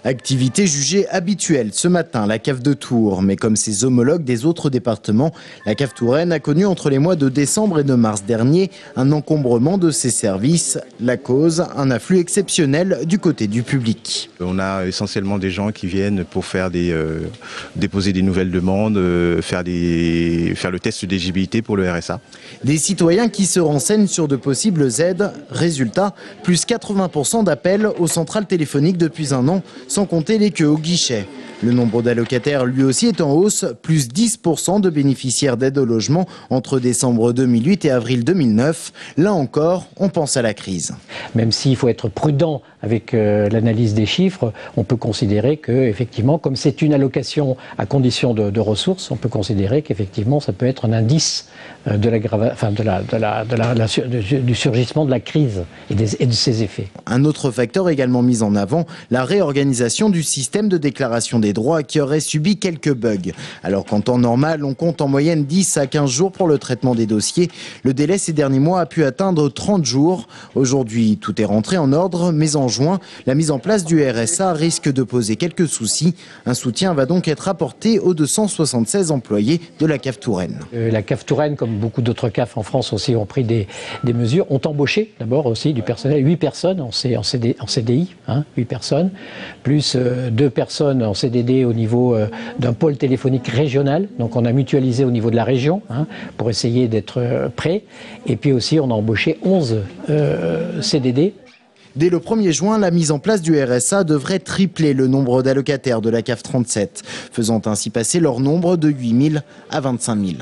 Activité jugée habituelle ce matin, la cave de Tours. Mais comme ses homologues des autres départements, la cave touraine a connu entre les mois de décembre et de mars dernier un encombrement de ses services. La cause, un afflux exceptionnel du côté du public. On a essentiellement des gens qui viennent pour faire déposer des nouvelles demandes, faire le test d'éligibilité pour le RSA. Des citoyens qui se renseignent sur de possibles aides. Résultat, plus 80% d'appels aux centrales téléphoniques depuis un an, sans compter les queues au guichet. Le nombre d'allocataires lui aussi est en hausse, plus 10% de bénéficiaires d'aide au logement entre décembre 2008 et avril 2009. Là encore, on pense à la crise. Même s'il faut être prudent avec l'analyse des chiffres, on peut considérer que, effectivement, comme c'est une allocation à condition de ressources, on peut considérer qu'effectivement ça peut être un indice du surgissement de la crise et de ses effets. Un autre facteur également mis en avant, la réorganisation du système de déclaration des droits qui aurait subi quelques bugs. Alors qu'en temps normal, on compte en moyenne 10 à 15 jours pour le traitement des dossiers, le délai ces derniers mois a pu atteindre 30 jours. Aujourd'hui, tout est rentré en ordre, mais en juin, la mise en place du RSA risque de poser quelques soucis. Un soutien va donc être apporté aux 276 employés de la cave touraine. La cave touraine, comme beaucoup d'autres CAF en France aussi, ont pris des mesures, ont embauché d'abord aussi du personnel, 8 personnes en CDI, 8 personnes, plus 2 personnes en CDD au niveau d'un pôle téléphonique régional. Donc on a mutualisé au niveau de la région pour essayer d'être prêt. Et puis aussi on a embauché 11 CDD. Dès le 1er juin, la mise en place du RSA devrait tripler le nombre d'allocataires de la CAF 37, faisant ainsi passer leur nombre de 8 000 à 25 000.